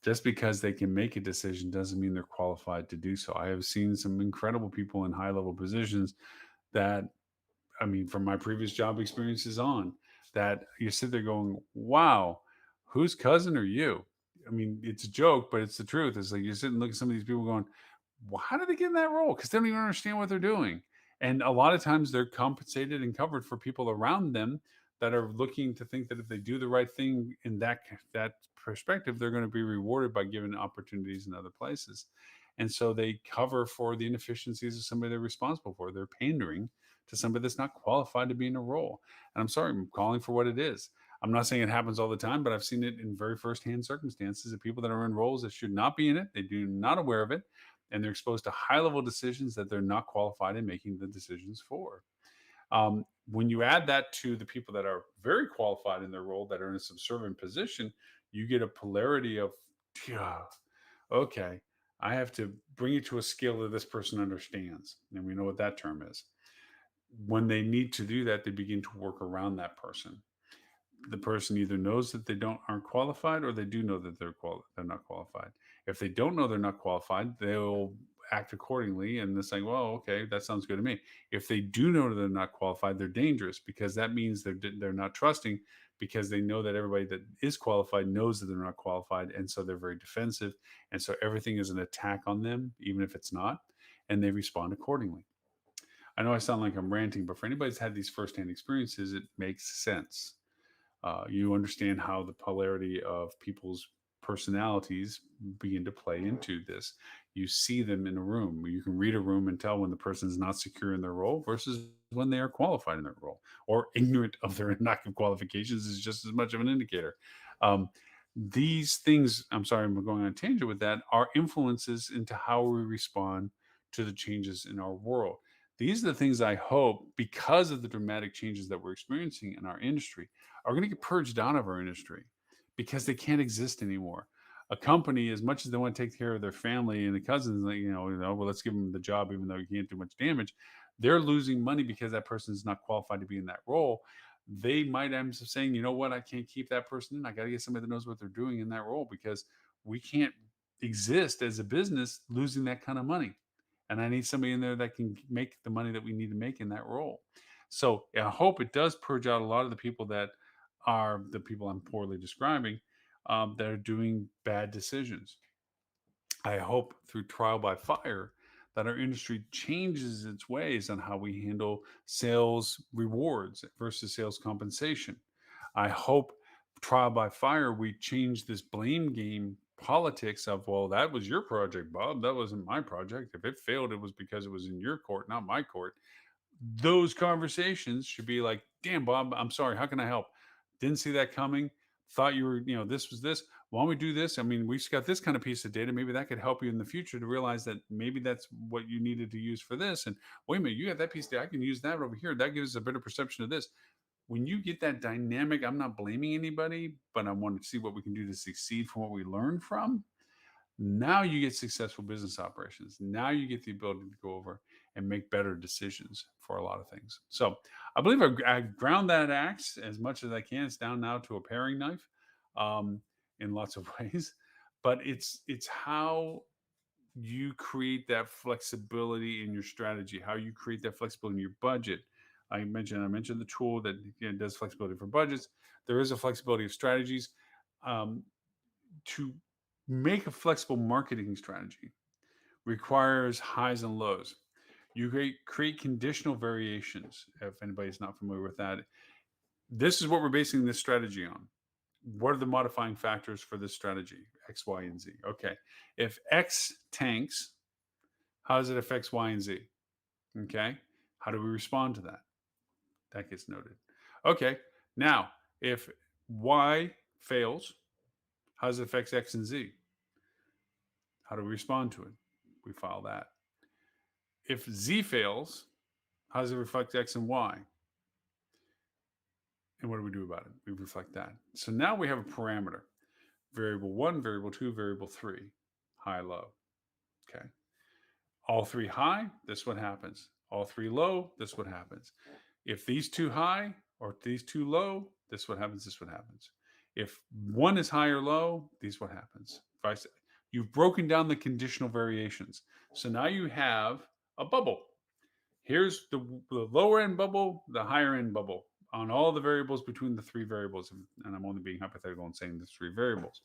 Just because they can make a decision doesn't mean they're qualified to do so. I have seen some incredible people in high level positions that, I mean, from my previous job experiences on, that you sit there going, wow, whose cousin are you? I mean, it's a joke, but it's the truth. It's like you sit and look at some of these people going, well, how did they get in that role? Because they don't even understand what they're doing. And a lot of times they're compensated and covered for people around them that are looking to think that if they do the right thing in that perspective, they're going to be rewarded by given opportunities in other places. And so they cover for the inefficiencies of somebody they're responsible for. They're pandering to somebody that's not qualified to be in a role. And I'm sorry, I'm calling for what it is. I'm not saying it happens all the time, but I've seen it in very firsthand circumstances of people that are in roles that should not be in it. They do not aware of it, and they're exposed to high level decisions that they're not qualified in making the decisions for. When you add that to the people that are very qualified in their role, that are in a subservient position, you get a polarity of, "Yeah, okay, I have to bring it to a scale that this person understands." And we know what that term is. When they need to do that, they begin to work around that person. The person either knows that they don't aren't qualified, or they do know that they're not qualified. If they don't know they're not qualified, they'll act accordingly and they're saying, well, okay, that sounds good to me. If they do know they're not qualified, they're dangerous, because that means they're not trusting, because they know that everybody that is qualified knows that they're not qualified, and so they're very defensive, and so everything is an attack on them even if it's not, and they respond accordingly. I know I sound like I'm ranting, but for anybody that's had these firsthand experiences, it makes sense. You understand how the polarity of people's personalities begin to play into this. You see them in a room. You can read a room and tell when the person is not secure in their role versus when they are qualified in their role, or ignorant of their lack of qualifications is just as much of an indicator. Um, these things, I'm sorry, I'm going on a tangent with that, are influences into how we respond to the changes in our world. These are the things I hope, because of the dramatic changes that we're experiencing in our industry, are going to get purged out of our industry, because they can't exist anymore. A company, as much as they want to take care of their family and the cousins, like, well, let's give them the job, even though you can't do much damage. They're losing money because that person is not qualified to be in that role. They might end up saying, you know what, I can't keep that person in. I got to get somebody that knows what they're doing in that role, because we can't exist as a business losing that kind of money. And I need somebody in there that can make the money that we need to make in that role. So yeah, I hope it does purge out a lot of the people that are the people I'm poorly describing, that are doing bad decisions. I hope through trial by fire that our industry changes its ways on how we handle sales rewards versus sales compensation. I hope trial by fire we change this blame game politics of, well, that was your project, Bob, that wasn't my project. If it failed, it was because it was in your court, not my court. Those conversations should be like, damn, Bob, I'm sorry, how can I help? Didn't see that coming. Thought you were, this was this. Why don't we do this? I mean, we just got this kind of piece of data. Maybe that could help you in the future to realize that maybe that's what you needed to use for this. And wait a minute, you got that piece of data. I can use that over here. That gives us a better perception of this. When you get that dynamic, I'm not blaming anybody, but I want to see what we can do to succeed from what we learn from. Now you get successful business operations. Now you get the ability to go over and make better decisions for a lot of things. So I believe I ground that axe as much as I can. It's down now to a paring knife, um, in lots of ways, but it's how you create that flexibility in your strategy, how you create that flexibility in your budget. I mentioned the tool that, does flexibility for budgets. There is a flexibility of strategies. Um, to make a flexible marketing strategy requires highs and lows. You create conditional variations. If anybody's not familiar with that, this is what we're basing this strategy on. What are the modifying factors for this strategy? X, Y, and Z. Okay. If X tanks, how does it affect Y and Z? Okay. How do we respond to that? That gets noted. Okay. Now, if Y fails, how does it affect X and Z? How do we respond to it? We file that. If Z fails, how does it reflect X and Y? And what do we do about it? We reflect that. So now we have a parameter: variable one, variable two, variable three, high, low. Okay. All three high, this what happens. All three low, this what happens. If these two high or these two low, this what happens, this what happens. If one is high or low, these what happens. If I say, you've broken down the conditional variations. So now you have a bubble. Here's the lower end bubble, the higher end bubble on all the variables between the three variables. And I'm only being hypothetical and saying the three variables.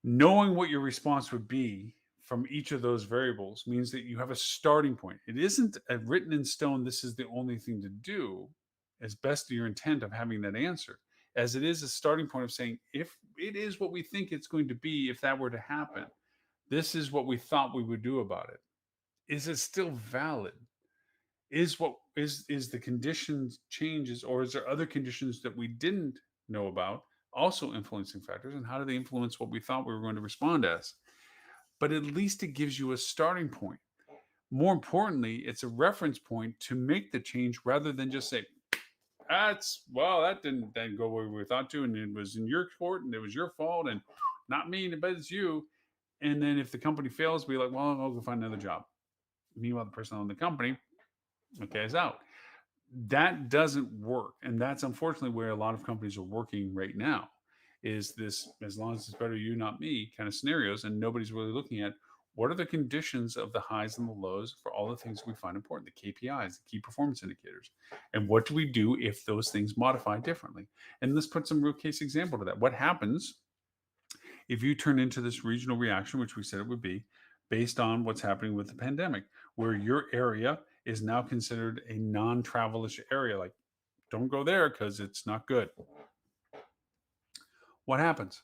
Knowing what your response would be from each of those variables means that you have a starting point. It isn't a written in stone, this is the only thing to do, as best to your intent of having that answer, as it is a starting point of saying, if it is what we think it's going to be, if that were to happen, this is what we thought we would do about it. Is it still valid? Is the conditions changes, or is there other conditions that we didn't know about also influencing factors, and how do they influence what we thought we were going to respond as? But at least it gives you a starting point. More importantly, it's a reference point to make the change rather than just say, that didn't go where we thought to, and it was in your court and it was your fault and not me, but it's you. And then if the company fails, be like, well, I'll go find another job. Meanwhile, the person on the company, okay, is out. That doesn't work. And that's unfortunately where a lot of companies are working right now, is this as long as it's better you, not me kind of scenarios. And nobody's really looking at what are the conditions of the highs and the lows for all the things we find important, the KPIs, the key performance indicators. And what do we do if those things modify differently? And let's put some real case example to that. What happens if you turn into this regional reaction, which we said it would be, based on what's happening with the pandemic, where your area is now considered a non-travelish area, like don't go there because it's not good. What happens?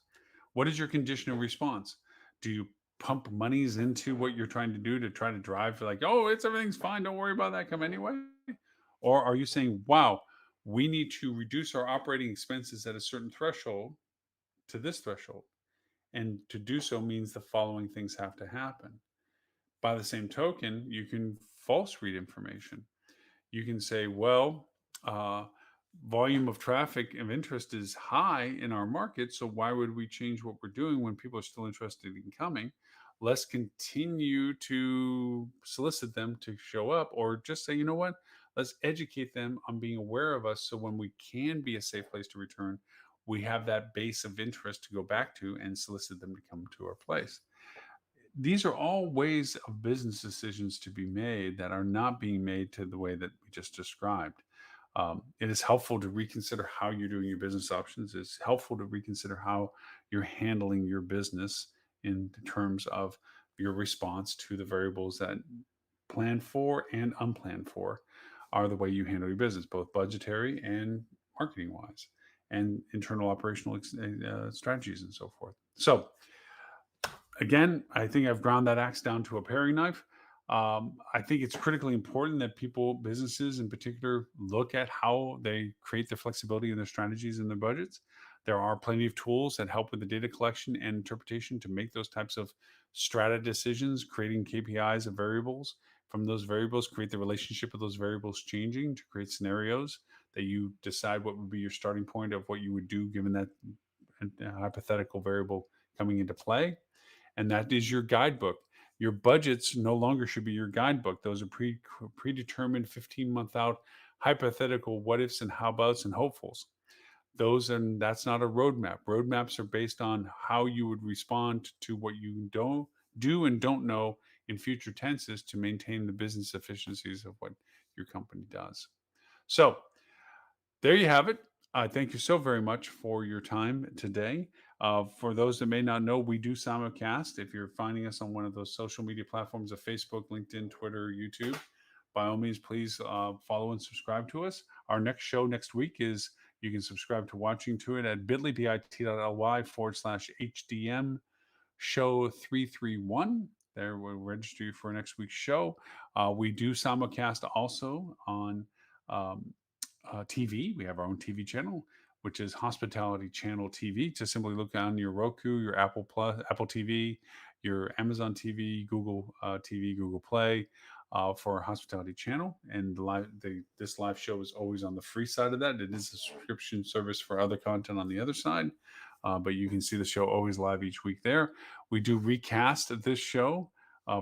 What is your conditional response? Do you pump monies into what you're trying to do to try to drive, like, oh, everything's fine, don't worry about that, come anyway? Or are you saying, wow, we need to reduce our operating expenses at a certain threshold to this threshold? And to do so means the following things have to happen. By the same token, you can false read information. You can say, well, uh, volume of traffic of interest is high in our market. So why would we change what we're doing when people are still interested in coming? Let's continue to solicit them to show up, or just say, you know what? Let's educate them on being aware of us. So when we can be a safe place to return, we have that base of interest to go back to and solicit them to come to our place. These are all ways of business decisions to be made that are not being made to the way that we just described. It is helpful to reconsider how you're doing your business options. It's helpful to reconsider how you're handling your business in terms of your response to the variables that planned for and unplanned for are the way you handle your business, both budgetary and marketing wise, and internal operational strategies and so forth. So, again, I think I've ground that axe down to a paring knife. I think it's critically important that people, businesses in particular, look at how they create their flexibility in their strategies and their budgets. There are plenty of tools that help with the data collection and interpretation to make those types of strata decisions, creating KPIs of variables. From those variables, create the relationship of those variables changing to create scenarios that you decide what would be your starting point of what you would do given that hypothetical variable coming into play, and that is your guidebook. Your budgets no longer should be your guidebook. Those are predetermined 15-month out hypothetical what ifs and how abouts and hopefuls. Those, and that's not a roadmap. Roadmaps are based on how you would respond to what you don't do and don't know in future tenses to maintain the business efficiencies of what your company does. So there you have it. Thank you so very much for your time today. For those that may not know, we do simulcast. If you're finding us on one of those social media platforms of Facebook, LinkedIn, Twitter, YouTube, by all means, please follow and subscribe to us. Our next show next week is, you can subscribe to watching to it at bit.ly/HDM show 331. There, we'll register you for next week's show. We do simulcast also on TV. We have our own TV channel, which is Hospitality Channel TV. Just simply look on your Roku, your Apple TV, your Amazon TV, Google TV, Google Play for our hospitality channel. And this live show is always on the free side of that. It is a subscription service for other content on the other side, but you can see the show always live each week there. We do recast this show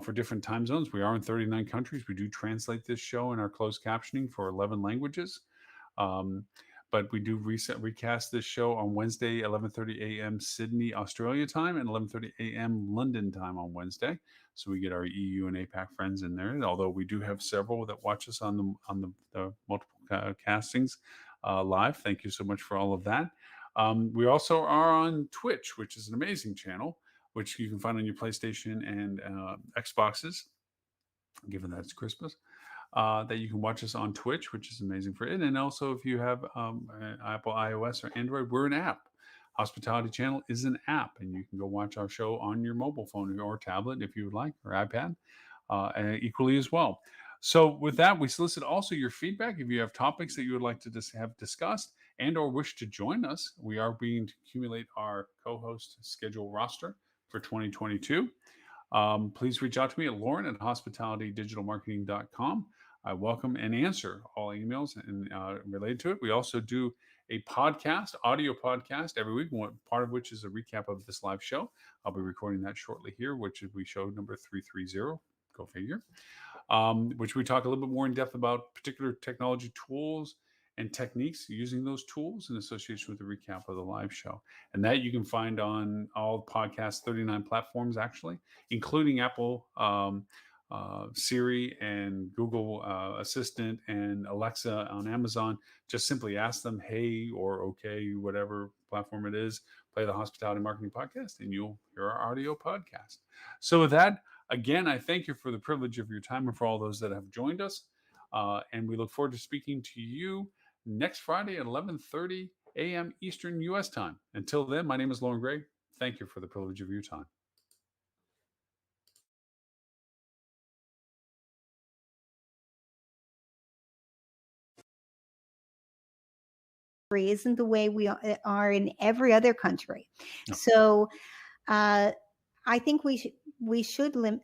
for different time zones. We are in 39 countries. We do translate this show in our closed captioning for 11 languages. Um, but we do recast this show on Wednesday, 11:30 a.m. Sydney, Australia time, and 11:30 a.m. London time on Wednesday. So we get our EU and APAC friends in there. Although we do have several that watch us on the multiple castings live. Thank you so much for all of that. We also are on Twitch, which is an amazing channel, which you can find on your PlayStation and Xboxes, given that it's Christmas. That you can watch us on Twitch, which is amazing for it. And also, if you have Apple iOS or Android, we're an app. Hospitality Channel is an app, and you can go watch our show on your mobile phone or tablet if you would like, or iPad, equally as well. So with that, we solicit also your feedback. If you have topics that you would like to have discussed and or wish to join us, we are beginning to accumulate our co-host schedule roster for 2022. Please reach out to me at lauren@hospitalitydigitalmarketing.com. I welcome and answer all emails and related to it. We also do a podcast, audio podcast every week, part of which is a recap of this live show. I'll be recording that shortly here, which will be show number 330. Go figure. Which we talk a little bit more in depth about particular technology tools and techniques using those tools in association with the recap of the live show. And that you can find on all podcast 39 platforms, actually, including Apple, Siri, and Google Assistant, and Alexa on Amazon. Just simply ask them, hey, or okay, whatever platform it is, play the Hospitality Marketing Podcast, and you'll hear our audio podcast. So with that, again, I thank you for the privilege of your time and for all those that have joined us. And we look forward to speaking to you next Friday at 11:30 a.m. Eastern U.S. time. Until then, my name is Lauren Gray. Thank you for the privilege of your time. Isn't the way we are in every other country. No. So I think we should limit